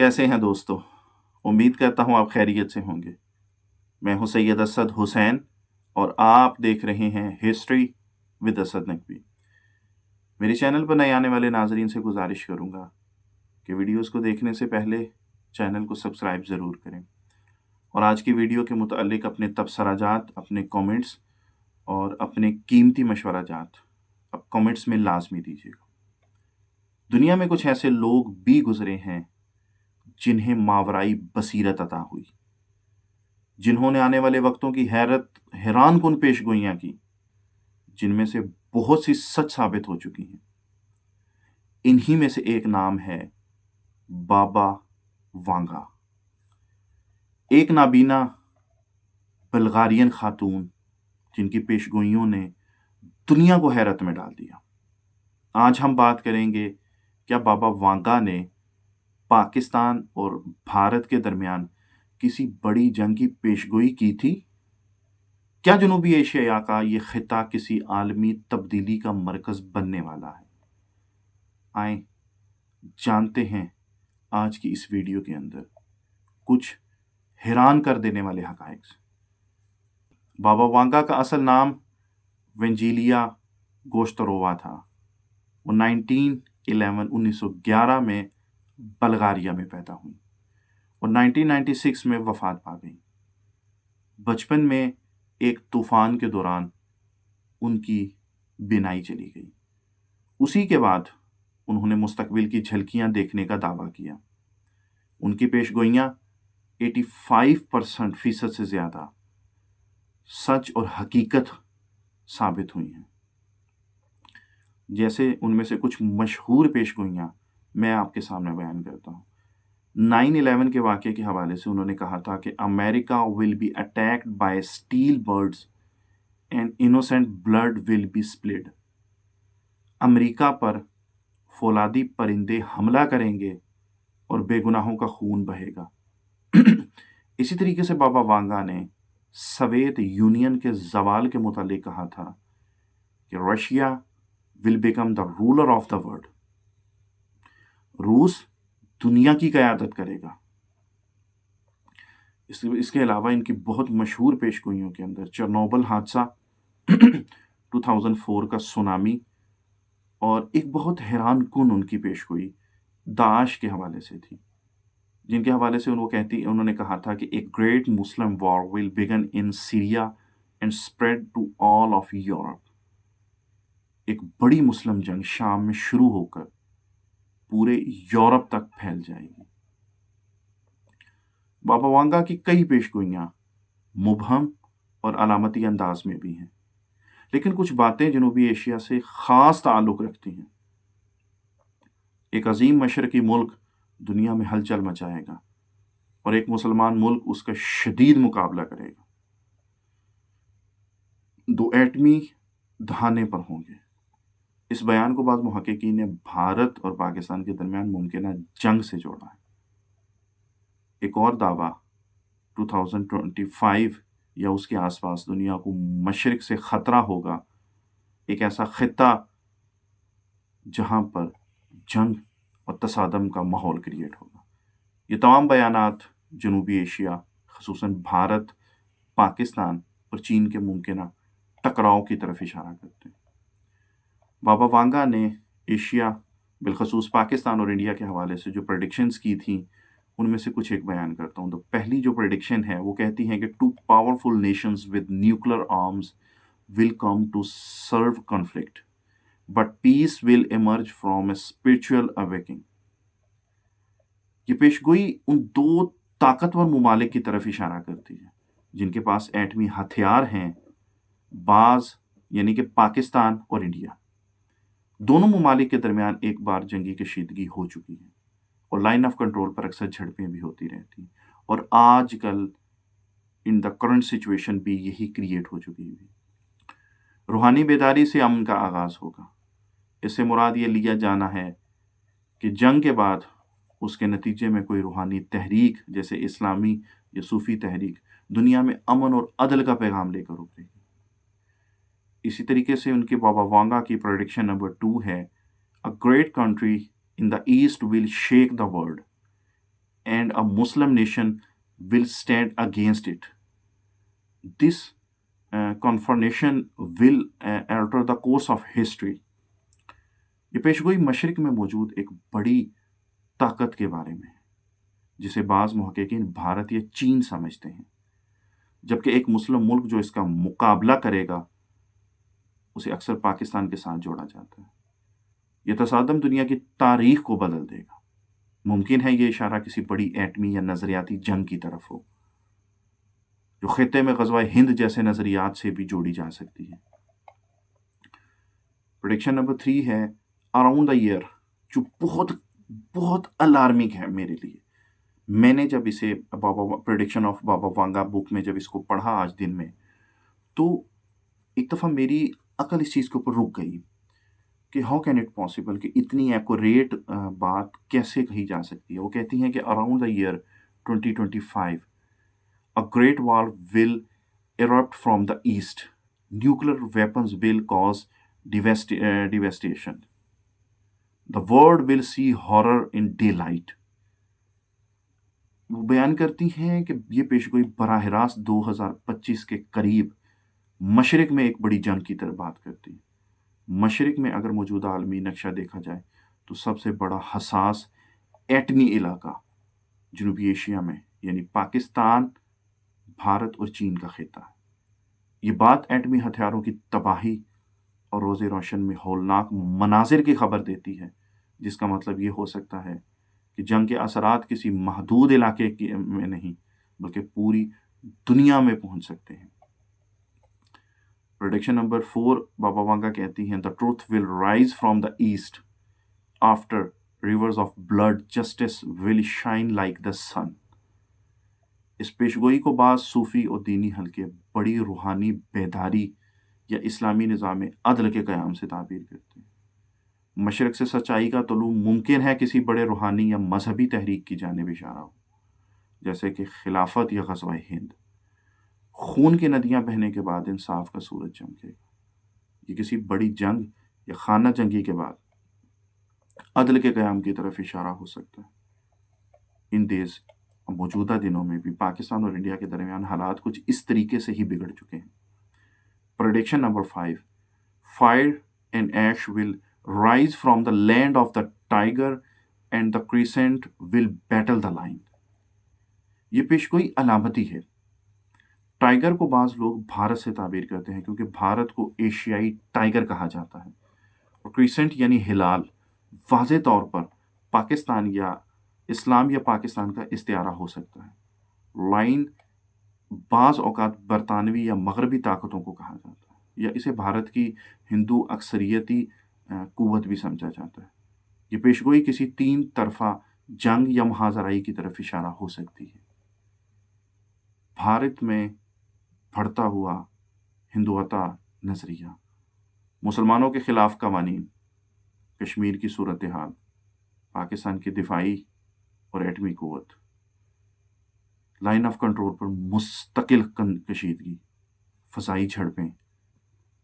कैसे हैं दोस्तों? उम्मीद करता हूँ आप खैरियत से होंगे। मैं हूँ सैयद असद हुसैन और आप देख रहे हैं हिस्ट्री विद असद नकवी। मेरे चैनल पर नए आने वाले नाजरीन से गुजारिश करूँगा कि वीडियोस को देखने से पहले चैनल को सब्सक्राइब ज़रूर करें और आज की वीडियो के मुतालिक अपने तबसराजात, अपने कमेंट्स और अपने कीमती मशवराजात अब कमेंट्स में लाजमी दीजिएगा। दुनिया में कुछ ऐसे लोग भी गुजरे हैं जिन्हें मावराई बसीरत अता हुई, जिन्होंने आने वाले वक्तों की हैरान कुन पेशगोइयां की, जिनमें से बहुत सी सच साबित हो चुकी हैं। इन्हीं में से एक नाम है बाबा वांगा, एक नाबीना बल्गारियन खातून जिनकी पेशगोइयों ने दुनिया को हैरत में डाल दिया। आज हम बात करेंगे क्या बाबा वांगा ने पाकिस्तान और भारत के दरमियान किसी बड़ी जंग की पेशगोई की थी? क्या जनूबी एशिया का ये खिता किसी आलमी तब्दीली का मरकज बनने वाला है? आए जानते हैं आज की इस वीडियो के अंदर कुछ हैरान कर देने वाले हकाइक। बाबा वांगा का असल नाम वेंजिलिया गोश्तरोवा था। वो 1911 में बल्गारिया में पैदा हुई और 1996 में वफात पा गई। बचपन में एक तूफान के दौरान उनकी बीनाई चली गई। उसी के बाद उन्होंने मुस्तकबिल की झलकियां देखने का दावा किया। उनकी पेशगोइयां 85% से ज़्यादा सच और हकीकत साबित हुई हैं। जैसे उनमें से कुछ मशहूर पेशगोइयां मैं आपके सामने बयान करता हूँ। 9/11 के वाक़े के हवाले से उन्होंने कहा था कि America will be attacked by steel birds and innocent blood will be spilled. America पर फौलादी परिंदे हमला करेंगे और बेगुनाहों का खून बहेगा। इसी तरीके से बाबा वांगा ने सोवियत यूनियन के ज़वाल के मुतालिक कहा था कि Russia will become the ruler of the world. रूस दुनिया की क़यादत करेगा। इसके अलावा इनकी बहुत मशहूर पेशगोइयों के अंदर चेरनोबिल हादसा, 2004 का सुनामी और एक बहुत हैरान कुन उनकी पेशगोई दाश के हवाले से थी, जिनके हवाले से उन्होंने कहा था कि एक great Muslim war will begin in Syria and spread to all of Europe. एक बड़ी मुस्लिम जंग शाम में शुरू होकर पूरे यूरोप तक फैल जाएगी। बाबा वांगा की कई पेशगोइयां मुबहम और अलामती अंदाज में भी हैं, लेकिन कुछ बातें जनूबी एशिया से ख़ास ताल्लुक़ रखती हैं। एक अजीम मशरकी मुल्क दुनिया में हलचल मचाएगा और एक मुसलमान मुल्क उसका शदीद मुकाबला करेगा। दो एटमी दहाने पर होंगे। इस बयान को बाद मुहक्किकीन ने भारत और पाकिस्तान के दरमियान मुमकिन जंग से जोड़ा है। एक और दावा 2025 या उसके आसपास दुनिया को मशरिक से ख़तरा होगा, एक ऐसा खिता जहां पर जंग और तसादम का माहौल क्रिएट होगा। ये तमाम बयानात जनूबी एशिया, ख़ुसूसन भारत, पाकिस्तान और चीन के मुमकिन टकराव की तरफ इशारा करते हैं। बाबा वांगा ने एशिया, बिलखसूस पाकिस्तान और इंडिया के हवाले से जो प्रेडिक्शंस की थी, उनमें से कुछ एक बयान करता हूँ। तो पहली जो प्रेडिक्शन है वो कहती है कि 2 powerful nations with nuclear arms will come to serve conflict but peace will emerge from a spiritual awakening. ये पेशगोई उन दो ताकतवर मुमालिक की तरफ इशारा करती है जिनके पास एटमी हथियार हैं, बाज यानी कि पाकिस्तान और इंडिया। दोनों मुमालिक के दरमियान एक बार जंगी कशीदगी हो चुकी है और लाइन ऑफ कंट्रोल पर अक्सर झड़पें भी होती रहती हैं, और आजकल इन द करंट सिचुएशन भी यही क्रिएट हो चुकी है। रूहानी बेदारी से अमन का आगाज़ होगा। इससे मुराद ये लिया जाना है कि जंग के बाद उसके नतीजे में कोई रूहानी तहरीक जैसे इस्लामी या सूफ़ी तहरीक दुनिया में अमन और अदल का पैगाम लेकर उभरेगी। इसी तरीके से उनके बाबा वांगा की प्रेडिक्शन नंबर 2 है, a great country in the east will shake the world. and a Muslim nation will stand against it. This confrontation will alter the course of history. ये पेशगोई मशरिक में मौजूद एक बड़ी ताकत के बारे में है, जिसे बाज़ मुहक्किकीन भारत या चीन समझते हैं, जबकि एक मुस्लिम मुल्क जो इसका मुकाबला करेगा उसे अक्सर पाकिस्तान के साथ जोड़ा जाता है। यह तसादम दुनिया की तारीख को बदल देगा। मुमकिन है ये इशारा किसी बड़ी एटमी या नज़रियाती जंग की तरफ हो, जो खित्ते में ग़ज़वा हिंद जैसे नज़रियात से भी जोड़ी जा सकती है। प्रेडिक्शन नंबर 3 है अराउंड द ईयर, जो बहुत बहुत अलार्मिंग है मेरे लिए। मैंने जब इसे prediction of Baba Vanga book में जब इसको पढ़ा आज दिन में, तो एक दफ़ा मेरी अकल इस चीज़ के ऊपर रुक गई कि हाउ कैन इट पॉसिबल कि इतनी एक्यूरेट बात कैसे कही जा सकती है। वो कहती हैं कि around the year 2025 a great war will erupt from the east. Nuclear weapons will cause devastation. The world will see horror in daylight. वो बयान करती हैं कि ये पेशगोई बराह रास्त 2025 के करीब मशरिक में एक बड़ी जंग की तरफ बात करती है। मशरिक में अगर मौजूदा आलमी नक्शा देखा जाए तो सबसे बड़ा हसास एटमी इलाका जनूबी एशिया में, यानी पाकिस्तान, भारत और चीन का खिता है। ये बात एटमी हथियारों की तबाही और रोज़े रोशन में हौलनाक मनाजिर की खबर देती है, जिसका मतलब ये हो सकता है कि जंग के असरात किसी महदूद इलाके में नहीं बल्कि पूरी दुनिया में पहुंच सकते हैं। प्रेडिक्शन नंबर 4 बाबा वांगा कहती हैं the truth will rise from the east after rivers of blood justice will shine like the sun. इस पेशगोई को बाज़ सूफ़ी और दीनी हल्के बड़ी रूहानी बेदारी या इस्लामी निज़ाम अदल के क़याम से ताबीर करते हैं। मशरक़ से सच्चाई का तलू मुमकिन है किसी बड़े रूहानी या मजहबी तहरीक की जानिब इशारा हो, जैसे कि खिलाफत या ग़ज़वा हिंद। खून की नदियाँ बहने के बाद इंसाफ का सूरज चमकेगा। ये किसी बड़ी जंग या खाना जंगी के बाद अदल के क़याम की तरफ इशारा हो सकता है। इन देश मौजूदा दिनों में भी पाकिस्तान और इंडिया के दरमियान हालात कुछ इस तरीके से ही बिगड़ चुके हैं। Prediction number 5 fire and ash will rise from the land of the tiger and the crescent will battle the line. ये पेशगोई अलामती है। टाइगर को बाज़ लोग भारत से ताबीर करते हैं क्योंकि भारत को एशियाई टाइगर कहा जाता है, और क्रिसेंट यानी हिलाल वाज़े तौर पर पाकिस्तान या इस्लाम या पाकिस्तान का इस्तिआरा हो सकता है। लाइन बाज़ औक़ात बरतानवी या मगरबी ताकतों को कहा जाता है, या इसे भारत की हिंदू अक्सरियती क़ुव्वत भी समझा जाता है। ये पेशगोई किसी 3 तरफ़ा जंग या मुहाज़राई की तरफ इशारा हो सकती है। भारत में बढ़ता हुआ हिंदुत्व नज़रिया, मुसलमानों के ख़िलाफ़ कवानीन, कश्मीर की सूरत हाल, पाकिस्तान की दिफाई और एटमी क़ुव्वत, लाइन ऑफ कंट्रोल पर मुस्तकिल कशीदगी, फ़ज़ाई झड़पें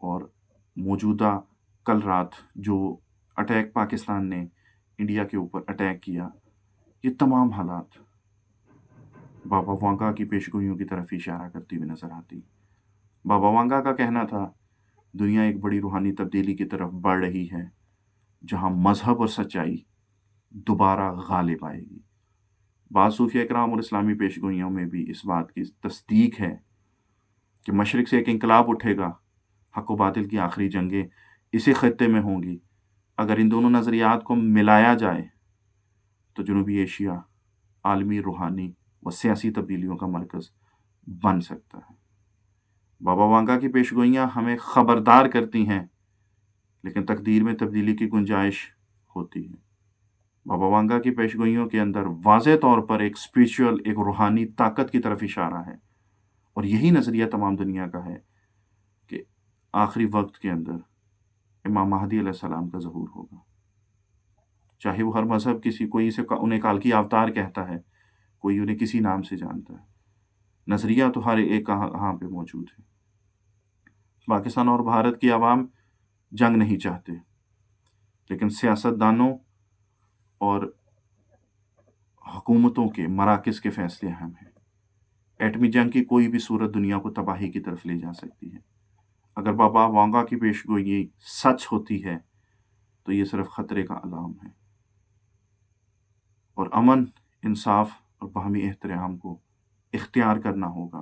और मौजूदा कल रात जो अटैक पाकिस्तान ने इंडिया के ऊपर अटैक किया, ये तमाम हालात बाबा वांगा की पेशगोइयों की तरफ इशारा करती हुई नज़र आती। बाबा वांगा का कहना था दुनिया एक बड़ी रूहानी तब्दीली की तरफ बढ़ रही है, जहाँ मज़हब और सच्चाई दोबारा गालिब आएगी। बाज़ सूफ़िया इकराम और इस्लामी पेशगोइयों में भी इस बात की तस्दीक है कि मशरिक़ से एक इंकलाब उठेगा। हक़ व बातिल की आखिरी जंगें इसी ख़ित्ते में होंगी। अगर इन दोनों नज़रियात को मिलाया जाए तो जनूबी एशिया आलमी रूहानी व सियासी तब्दीलियों का मरकज़ बन सकता है। बाबा वांगा की पेशगोइयाँ हमें ख़बरदार करती हैं, लेकिन तकदीर में तब्दीली की गुंजाइश होती है। बाबा वांगा की पेशगोइयों के अंदर वाज़े तौर पर एक स्पिरिचुअल, एक रूहानी ताकत की तरफ इशारा है, और यही नज़रिया तमाम दुनिया का है कि आखिरी वक्त के अंदर इमाम महदी अलैहिस्सलाम का ज़हूर होगा। चाहे वो हर मज़हब कोई इसे उन्हें काल की अवतार कहता है, कोई उन्हें किसी नाम से जानता है, नज़रिया तो हर एक कहाँ पे मौजूद है। पाकिस्तान और भारत की आवाम जंग नहीं चाहते, लेकिन सियासतदानों और हुकूमतों के, मराकज़ के फ़ैसले अहम हैं। एटमी जंग की कोई भी सूरत दुनिया को तबाही की तरफ ले जा सकती है। अगर बाबा वांगा की पेशगोई सच होती है तो ये सिर्फ ख़तरे का अलार्म है, और अमन, इंसाफ और बाहमी एहतराम को इख्तियार करना होगा।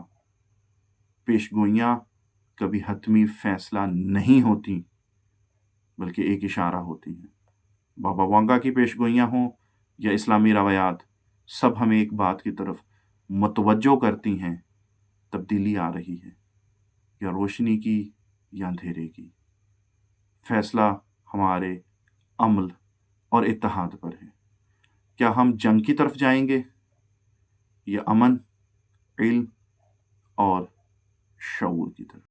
पेशगोइयाँ कभी हतमी फ़ैसला नहीं होती, बल्कि एक इशारा होती हैं। बाबा वांगा की पेशगोइयाँ हों या इस्लामी रवायात, सब हमें एक बात की तरफ मुतवज्जो करती हैं: तब्दीली आ रही है, या रोशनी की या अंधेरे की। फैसला हमारे अमल और इत्तेहाद पर है। क्या हम जंग की तरफ जाएंगे या अमन, इल्म और शऊर की तरफ?